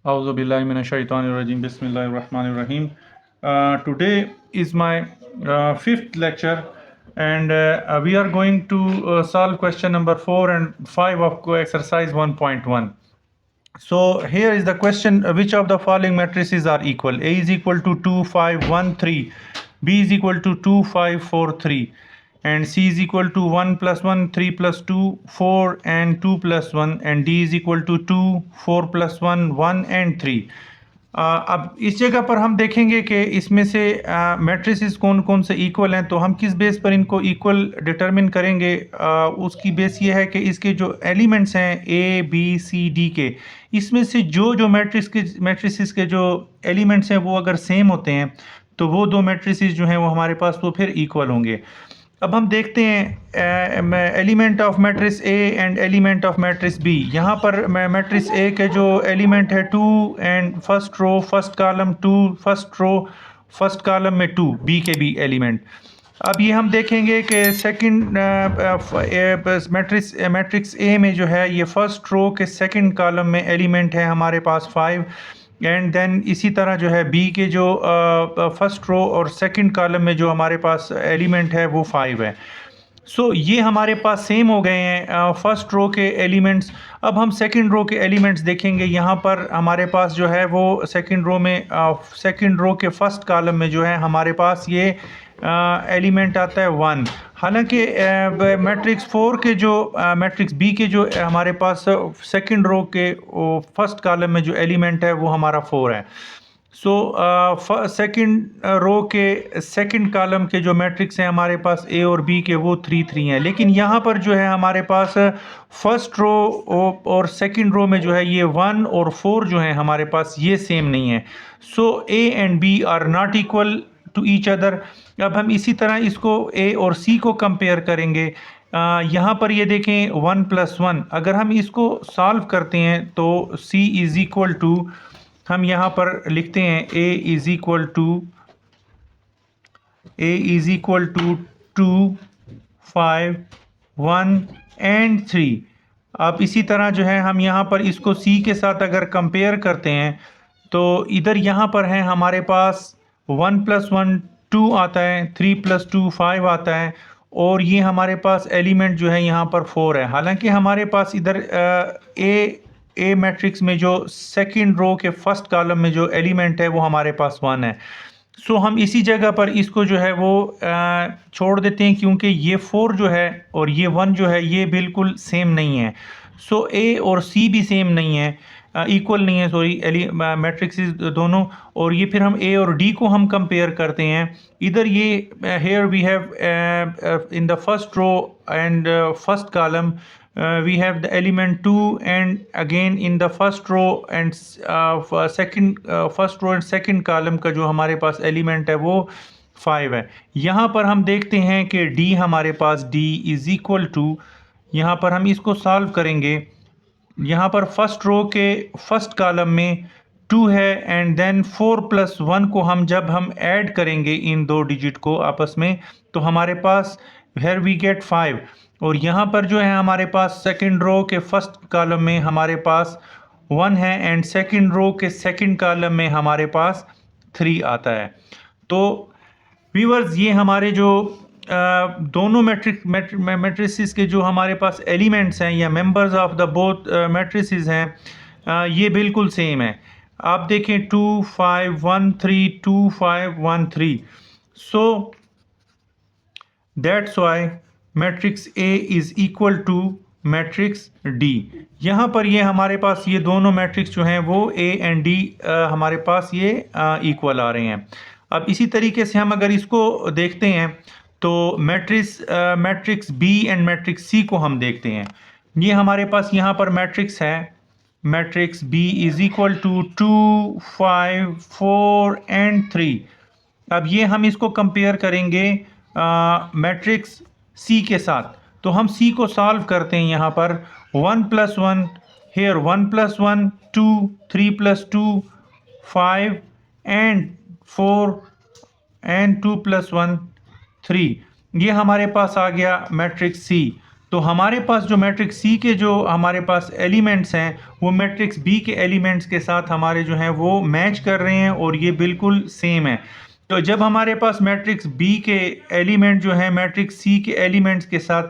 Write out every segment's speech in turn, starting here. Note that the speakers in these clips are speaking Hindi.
Auzu billahi minash shaitanir rajim. Bismillahir rahmanir rahim. Today is my fifth lecture, and we are going to solve question number 4 and 5 of exercise 1.1. So here is the question: which of the following matrices are equal? A is equal to 2, 5, 1, 3. B is equal to 2, 5, 4, 3. And C is equal to 1 plus 1, 3 plus 2, 4 and 2 plus 1. And D is equal to 2, 4 plus 1, 1 and 3. अब इस जगह पर हम देखेंगे कि इसमें से मैट्रिसेस कौन कौन से इक्वल हैं, तो हम किस बेस पर इनको इक्वल डिटरमिन करेंगे। उसकी बेस ये है कि इसके जो एलिमेंट्स हैं ए बी सी डी के, इसमें से जो जो मैट्रिसेस के जो एलिमेंट्स हैं वो अगर सेम होते हैं तो वो दो मैट्रिसेस जो हैं वो हमारे पास वो फिर इक्वल होंगे। अब हम देखते हैं element of matrix A and element of matrix B. यहाँ पर मैट्रिक्स ए के जो एलिमेंट है 2 and first row first column 2, first row first column में 2, बी के बी एलिमेंट। अब ये हम देखेंगे कि सेकंड मैट्रिक्स ए में जो है ये फर्स्ट रो के सेकंड कॉलम में एलिमेंट है हमारे पास 5, एंड देन इसी तरह जो है बी के जो फर्स्ट रो और सेकंड कॉलम में जो हमारे पास एलिमेंट है वो 5 है। सो ये हमारे पास सेम हो गए हैं फर्स्ट रो के एलिमेंट्स। अब हम सेकंड रो के एलिमेंट्स देखेंगे। यहाँ पर हमारे पास जो है वो सेकंड रो में सेकंड रो के फर्स्ट कॉलम में जो है हमारे पास ये एलिमेंट आता है 1। हालांकि मैट्रिक्स 4 के जो मैट्रिक्स बी के जो हमारे पास सेकंड रो के फर्स्ट कॉलम में जो एलिमेंट है वो हमारा 4 है। सो सेकंड रो के सेकंड कॉलम के जो मैट्रिक्स हैं हमारे पास ए और बी के वो 3 3 हैं। लेकिन यहाँ पर जो है हमारे पास फर्स्ट रो और सेकंड रो में जो है ये 1 और 4 जो है हमारे पास ये सेम नहीं है। So A and B are not equal to each other. अब हम इसी तरह इसको ए और सी को कंपेयर करेंगे। यहाँ पर ये देखें 1 प्लस 1, अगर हम इसको सॉल्व करते हैं तो सी इज़ इक्वल टू, हम यहाँ पर लिखते हैं A is equal to 2, 5, 1 and 3। अब इसी तरह जो है हम यहाँ पर इसको सी के साथ अगर कंपेयर करते हैं तो इधर यहाँ पर है हमारे पास 1 प्लस 1 2 आता है, 3 प्लस 2 5 आता है, और ये हमारे पास एलिमेंट जो है यहाँ पर 4 है। हालांकि हमारे पास इधर ए मैट्रिक्स में जो सेकंड रो के फर्स्ट कॉलम में जो एलिमेंट है वो हमारे पास 1 है। सो हम इसी जगह पर इसको जो है वो छोड़ देते हैं, क्योंकि ये 4 जो है और ये 1 जो है ये बिल्कुल सेम नहीं है। सो ए और सी भी सेम नहीं है, इक्वल नहीं है, सॉरी मैट्रिक्स दोनों। और ये फिर हम ए और डी को हम कंपेयर करते हैं। इधर ये here we have in the first row and first column we have the element 2, and again in the first row and first row and second column का जो हमारे पास एलिमेंट है वो 5 है। यहाँ पर हम देखते हैं कि D हमारे पास D इज़ इक्वल टू, यहाँ पर हम इसको सॉल्व करेंगे। यहाँ पर फर्स्ट रो के फर्स्ट कॉलम में 2 है, एंड देन 4 प्लस 1 को जब हम ऐड करेंगे इन दो डिजिट को आपस में तो हमारे पास वेयर वी गेट 5। और यहाँ पर जो है हमारे पास सेकंड रो के फर्स्ट कॉलम में हमारे पास 1 है, एंड सेकंड रो के सेकंड कॉलम में हमारे पास 3 आता है। तो व्यूअर्स ये हमारे जो दोनों मैट्रिसेस के जो हमारे पास एलिमेंट्स हैं या members of the both matrices हैं ये बिल्कुल सेम है। आप देखें 2 5 1 3 2 5 1 3। So that's why matrix A is equal to matrix D. यहाँ पर ये हमारे पास ये दोनों मैट्रिक्स जो हैं वो ए एंड डी हमारे पास ये इक्वल आ रहे हैं। अब इसी तरीके से हम अगर इसको देखते हैं तो मैट्रिक्स बी एंड मैट्रिक्स सी को हम देखते हैं। ये हमारे पास यहाँ पर मैट्रिक्स है, matrix B is equal to 2 5 4 and 3। अब ये हम इसको कंपेयर करेंगे मैट्रिक्स सी के साथ, तो हम सी को सॉल्व करते हैं। यहाँ पर 1 plus 1 here 1 plus 1 2 3 plus 2 5 and 4 and 2 plus 1 3। ये हमारे पास आ गया मैट्रिक्स सी। तो हमारे पास जो मैट्रिक्स सी के जो हमारे पास एलिमेंट्स हैं वो मैट्रिक्स बी के एलिमेंट्स के साथ हमारे जो हैं वो मैच कर रहे हैं और ये बिल्कुल सेम है। तो जब हमारे पास मैट्रिक्स बी के एलिमेंट जो है मैट्रिक्स सी के एलिमेंट्स के साथ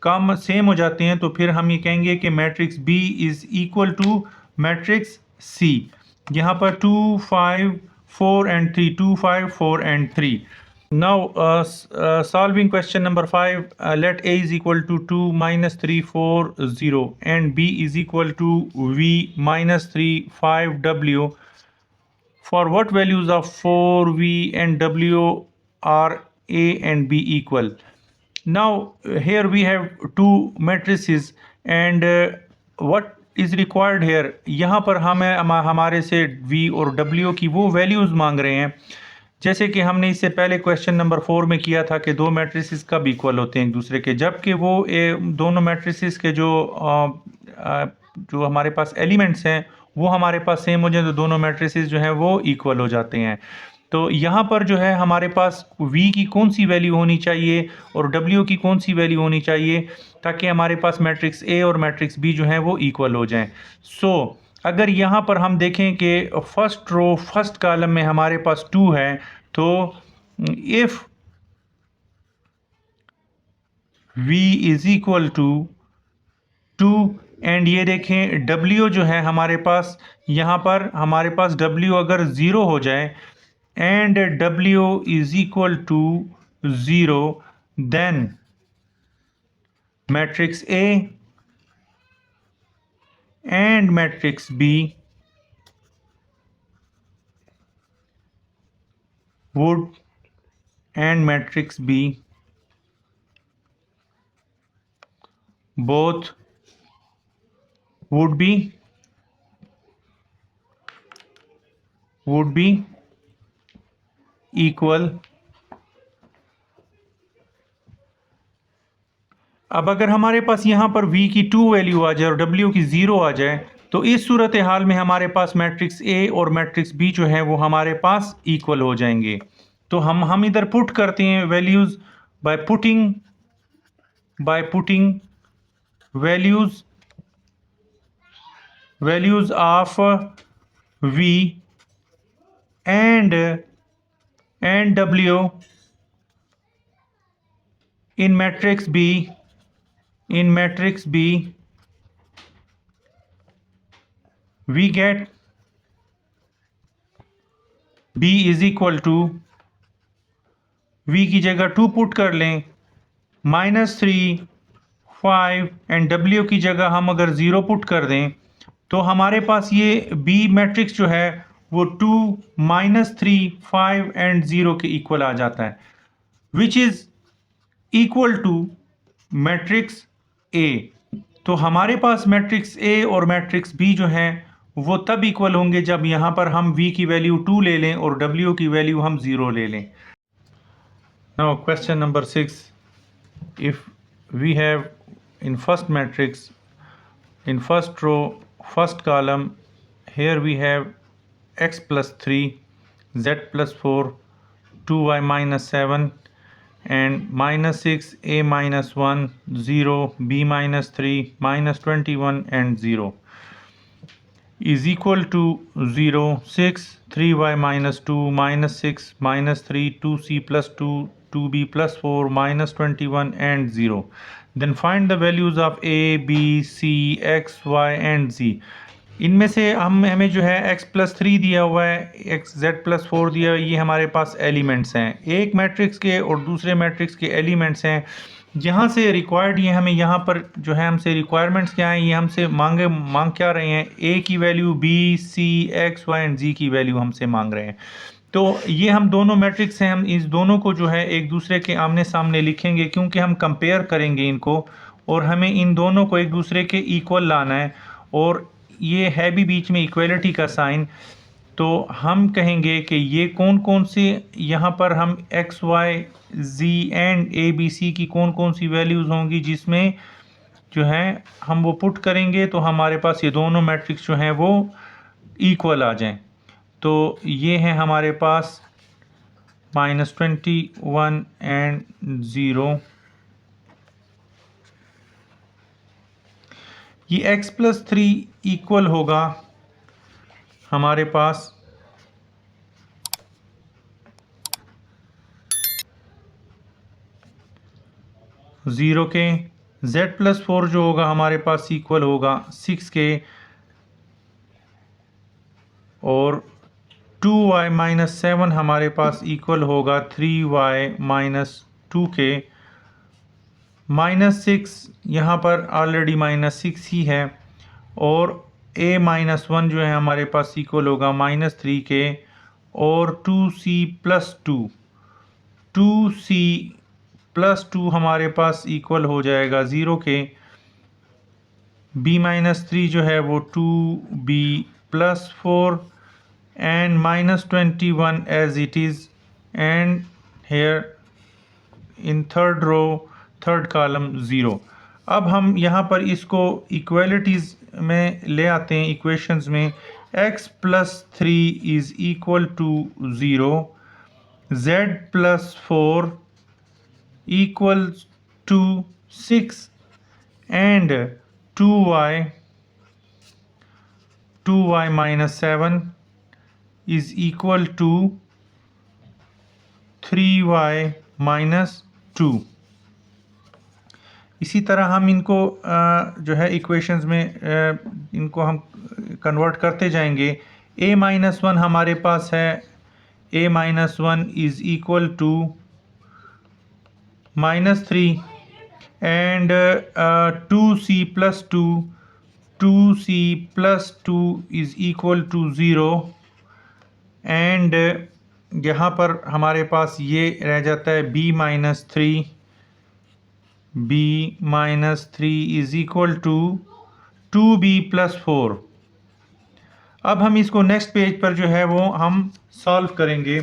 कम सेम हो जाते हैं तो फिर हम ये कहेंगे कि matrix B is equal to matrix C. यहाँ पर 2 5 4 and 3, 2 5 4 and 3। Now solving question number 5, let a is equal to 2 minus 3 4 0 and b is equal to v minus 3 5 w. For what values of 4 v and w are a and b equal? Now here we have two matrices and what is required here, यहाँ पर हमें हमारे से v और w की वो वैल्यूज़ मांग रहे हैं जैसे कि हमने इससे पहले क्वेश्चन नंबर 4 में किया था कि दो मैट्रिसेस कब इक्वल होते हैं एक दूसरे के, जबकि वो दोनों मैट्रिसेस के जो हमारे पास एलिमेंट्स हैं वो हमारे पास सेम हो जाए तो दोनों मैट्रिसेस जो हैं वो इक्वल हो जाते हैं। तो यहाँ पर जो है हमारे पास v की कौन सी वैल्यू होनी चाहिए और w की कौन सी वैल्यू होनी चाहिए ताकि हमारे पास मैट्रिक्स a और मैट्रिक्स b जो है वो इक्वल हो जाएं। अगर यहाँ पर हम देखें कि फर्स्ट रो फर्स्ट कॉलम में हमारे पास 2 है तो if v is equal to 2 and ये देखें w जो है हमारे पास यहाँ पर हमारे पास w अगर 0 हो जाए and w is equal to 0 then matrix A and matrix B would and matrix B both would be equal। अब अगर हमारे पास यहाँ पर v की 2 वैल्यू आ जाए और w की 0 आ जाए तो इस सूरत हाल में हमारे पास मैट्रिक्स A और मैट्रिक्स B जो है वो हमारे पास इक्वल हो जाएंगे। तो हम इधर पुट करते हैं values by putting values of v and w in matrix B we get b is equal to v की जगह 2 पुट कर लें -3 5 एंड w की जगह हम अगर 0 पुट कर दें तो हमारे पास ये b मैट्रिक्स जो है वो 2 -3 5 एंड 0 के इक्वल आ जाता है which is equal to matrix A। तो हमारे पास मैट्रिक्स A और मैट्रिक्स B जो हैं वो तब इक्वल होंगे जब यहाँ पर हम v की वैल्यू 2 ले लें और w की वैल्यू हम 0 ले लें। Now question number 6, if we have in first matrix in first row first column here we have x plus 3 z plus 4 2y minus 7 and -6 a minus 1 0 b minus 3 minus 21 and 0 is equal to 0 6 3y minus 2 minus 6 minus 3 2c plus 2 2b plus 4 minus 21 and 0। then find the values of a b c x y and z। इनमें से हमें जो है x प्लस 3 दिया हुआ है x z प्लस 4 दिया हुआ है, ये हमारे पास एलिमेंट्स हैं एक मैट्रिक्स के और दूसरे मैट्रिक्स के एलिमेंट्स हैं। यहाँ से रिक्वायर्ड ये हमें यहाँ पर जो है हमसे रिक्वायरमेंट्स क्या हैं ये हमसे मांग क्या रहे हैं a की value b c x y and z की वैल्यू हमसे मांग रहे हैं। तो ये हम दोनों मैट्रिक्स हैं हम इस दोनों को जो है एक दूसरे के आमने सामने लिखेंगे क्योंकि हम कंपेयर करेंगे इनको और हमें इन दोनों को एक दूसरे के इक्वल लाना है और ये है भी बीच में इक्वलिटी का साइन। तो हम कहेंगे कि ये कौन कौन से यहाँ पर हम x y z and a b c की कौन कौन सी वैल्यूज़ होंगी जिसमें जो है हम वो पुट करेंगे तो हमारे पास ये दोनों मैट्रिक्स जो हैं वो इक्वल आ जाएं। तो ये है हमारे पास -21 एंड 0 ये x+3 इक्वल होगा हमारे पास ज़ीरो के, z+4 जो होगा हमारे पास इक्वल होगा 6 के, और 2y-7 हमारे पास इक्वल होगा 3y-2 के। -6 यहाँ पर ऑलरेडी -6 ही है, और a-1 जो है हमारे पास इक्वल होगा -3 के, और 2c+2 2c+2 हमारे पास इक्वल हो जाएगा 0 के। b-3 जो है वो 2b+4 and -21 as it is, and here in third row third column 0। अब हम यहाँ पर इसको इक्वलिटीज़ में ले आते हैं, इक्वेशंस में। x+3 is equal to 0, z+4 equals to 6, and 2y-7 is equal to 3y-2। इसी तरह हम इनको जो है इक्वेशंस में इनको हम कन्वर्ट करते जाएंगे। a-1 हमारे पास है, a-1 is equal to -3, and 2c+2 is equal to 0, and यहाँ पर हमारे पास ये रह जाता है b-3 is equal to 2b+4। अब हम इसको नेक्स्ट पेज पर जो है वो हम सॉल्व करेंगे।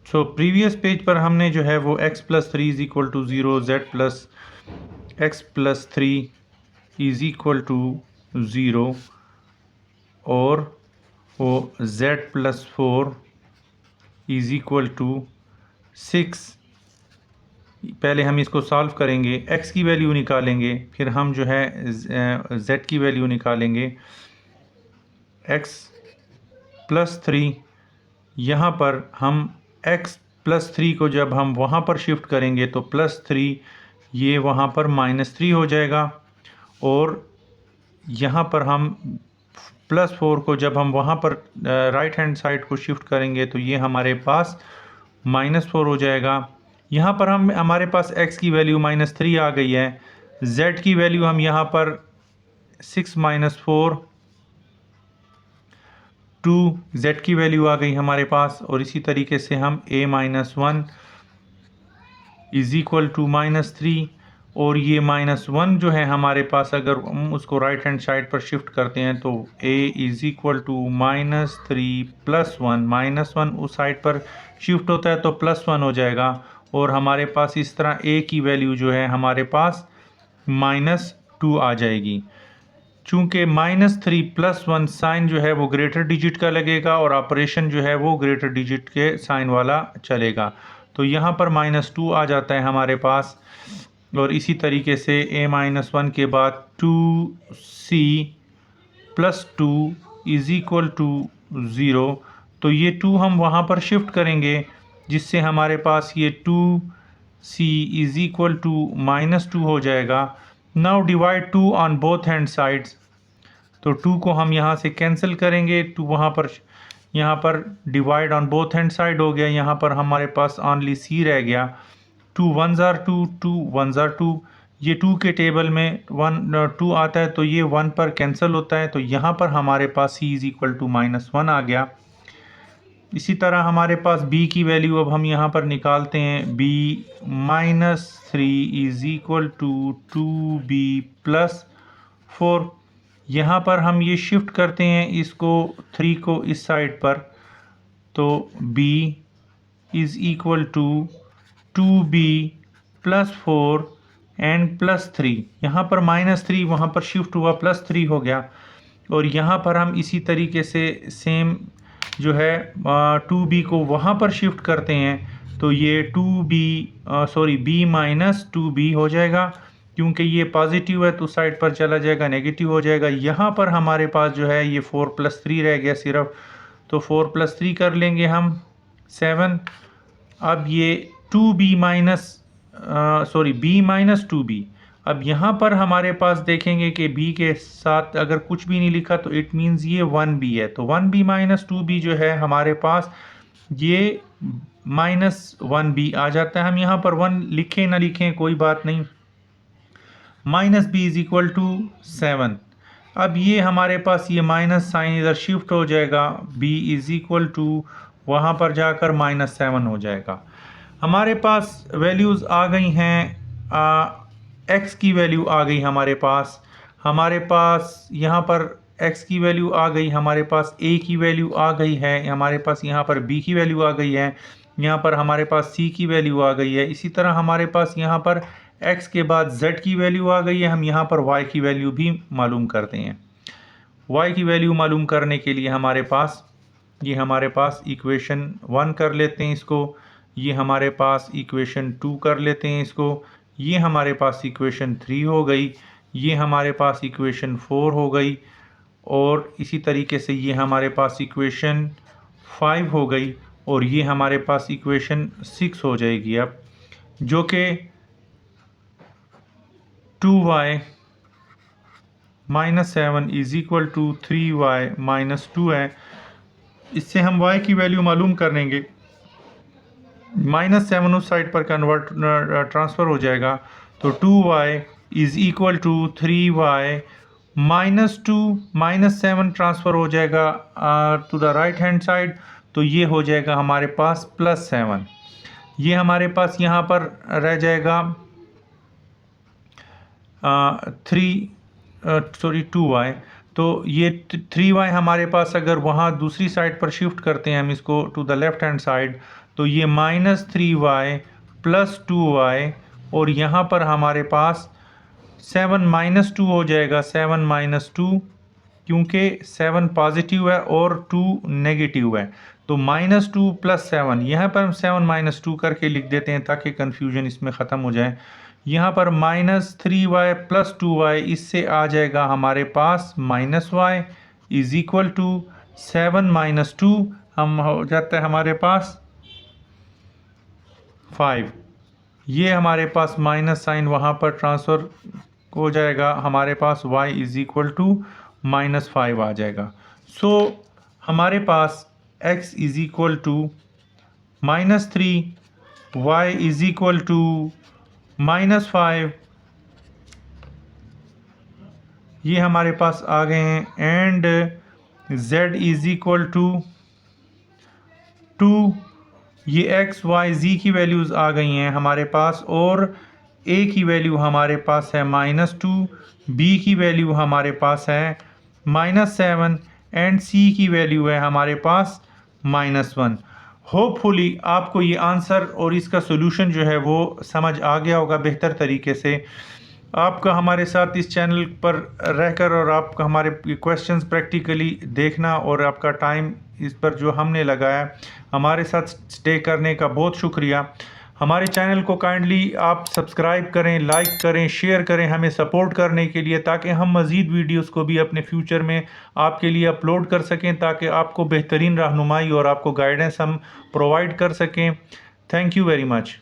सो प्रीवियस पेज पर हमने जो है वो x+3 is equal to 0, z+x+3 is equal to 0, और वो z+4 is equal to 6। पहले हम इसको सॉल्व करेंगे, x की वैल्यू निकालेंगे, फिर हम जो है z की वैल्यू निकालेंगे। x+3, यहाँ पर हम x+3 को जब हम वहाँ पर शिफ्ट करेंगे तो +3 ये वहाँ पर -3 हो जाएगा, और यहाँ पर हम +4 को जब हम वहाँ पर राइट हैंड साइड को शिफ्ट करेंगे तो ये हमारे पास -4 हो जाएगा। यहाँ पर हमारे पास x की वैल्यू -3 आ गई है, z की वैल्यू हम यहाँ पर 6 - 4 2 z की वैल्यू आ गई हमारे पास, और इसी तरीके से हम a-1 इज़ इक्वल टू -3, और ये -1 जो है हमारे पास अगर हम उसको राइट हैंड साइड पर शिफ्ट करते हैं तो a इज़ इक्वल टू -3 + 1, -1 उस साइड पर शिफ्ट होता है तो +1 हो जाएगा, और हमारे पास इस तरह a की वैल्यू जो है हमारे पास -2 आ जाएगी। चूँकि -3 + 1 साइन जो है वो ग्रेटर डिजिट का लगेगा, और ऑपरेशन जो है वो ग्रेटर डिजिट के साइन वाला चलेगा, तो यहाँ पर -2 आ जाता है हमारे पास। और इसी तरीके से a-1 के बाद 2c+2 इज़ इक्वल टू 0, तो ये 2 हम वहाँ पर शिफ्ट करेंगे, जिससे हमारे पास ये 2c इज़ इक्वल टू -2 हो जाएगा। Now divide 2 on both hand sides, तो 2 को हम यहाँ से कैंसिल करेंगे, 2 वहाँ पर यहाँ पर divide on both hand side हो गया, यहाँ पर हमारे पास ओनली c रह गया। 2 1s are 2, 2 1s are 2, ये 2 के टेबल में 2 आता है तो ये 1 पर कैंसिल होता है, तो यहाँ पर हमारे पास c इज़ इक्वल टू -1 आ गया। इसी तरह हमारे पास b की वैल्यू अब हम यहाँ पर निकालते हैं, b-3 is equal to 2b+4। यहाँ पर हम ये शिफ्ट करते हैं इसको 3 को इस साइड पर, तो b is equal to 2b+4 and +3, यहाँ पर -3 वहाँ पर शिफ्ट हुआ +3 हो गया, और यहाँ पर हम इसी तरीके से सेम जो है 2b को वहाँ पर शिफ्ट करते हैं, तो ये b-2b हो जाएगा, क्योंकि ये पॉजिटिव है तो साइड पर चला जाएगा, नेगेटिव हो जाएगा। यहाँ पर हमारे पास जो है ये 4 + 3 रह गया सिर्फ, तो 4 + 3 कर लेंगे हम 7। अब ये 2b minus b minus 2b। अब यहाँ पर हमारे पास देखेंगे कि b के साथ अगर कुछ भी नहीं लिखा तो इट मीन्स ये 1b है, तो 1b माइनस 2b जो है हमारे पास ये -1b आ जाता है। हम यहाँ पर 1 लिखें ना लिखें कोई बात नहीं। -b = 7। अब ये हमारे पास ये माइनस साइन इधर शिफ्ट हो जाएगा, b = वहाँ पर जाकर -7 हो जाएगा। हमारे पास वैल्यूज़ आ गई हैं, x की वैल्यू आ गई हमारे पास यहाँ पर x की वैल्यू आ गई, हमारे पास a की वैल्यू आ गई है, हमारे पास यहाँ पर b की वैल्यू आ गई है, यहाँ पर हमारे पास c की वैल्यू आ गई है। इसी तरह हमारे पास यहाँ पर x के बाद z की वैल्यू आ गई है। हम यहाँ पर y की वैल्यू भी मालूम करते हैं। y की वैल्यू मालूम करने के लिए हमारे पास इक्वेशन 1 कर लेते हैं इसको, ये हमारे पास इक्वेशन 2 कर लेते हैं इसको, ये हमारे पास इक्वेशन 3 हो गई, ये हमारे पास इक्वेशन 4 हो गई, और इसी तरीके से ये हमारे पास इक्वेशन 5 हो गई, और ये हमारे पास इक्वेशन 6 हो जाएगी। अब जो कि 2y - 7 = 3y - 2 है। इससे हम y की वैल्यू मालूम कर लेंगे। -7 उस साइड पर ट्रांसफ़र हो जाएगा, तो 2y = 3y - 2 -7 ट्रांसफ़र हो जाएगा to the right hand side, तो ये हो जाएगा हमारे पास +7। ये हमारे पास यहाँ पर रह जाएगा 2y, तो ये 3y हमारे पास अगर वहाँ दूसरी साइड पर शिफ्ट करते हैं हम इसको to the left hand side, तो ये -3y + 2y, और यहाँ पर हमारे पास 7 - 2 हो जाएगा, 7 - 2, क्योंकि 7 पॉजिटिव है और 2 नेगेटिव है, तो -2 + 7, यहाँ पर हम 7 - 2 करके लिख देते हैं ताकि कन्फ्यूजन इसमें ख़त्म हो जाए। यहाँ पर -3y + 2y, इससे आ जाएगा हमारे पास -y = 7 - 2, हम हो जाता है हमारे पास 5। ये हमारे पास माइनस साइन वहाँ पर ट्रांसफ़र हो जाएगा, हमारे पास y = -5 आ जाएगा। सो हमारे पास x = -3, y = -5, ये हमारे पास आ गए हैं, एंड z = 2। ये x, y, z की वैल्यूज़ आ गई हैं हमारे पास, और a की वैल्यू हमारे पास है -2, b की वैल्यू हमारे पास है -7, एंड c की वैल्यू है हमारे पास -1। होपफुली आपको ये आंसर और इसका सोल्यूशन जो है वो समझ आ गया होगा बेहतर तरीके से। आपका हमारे साथ इस चैनल पर रहकर और आपका हमारे क्वेश्चंस प्रैक्टिकली देखना और आपका टाइम इस पर जो हमने लगाया, हमारे साथ स्टे करने का बहुत शुक्रिया। हमारे चैनल को काइंडली आप सब्सक्राइब करें, लाइक करें, शेयर करें हमें सपोर्ट करने के लिए, ताकि हम मज़ीद वीडियोस को भी अपने फ्यूचर में आपके लिए अपलोड कर सकें, ताकि आपको बेहतरीन रहनुमाई और आपको गाइडेंस हम प्रोवाइड कर सकें। Thank you very much.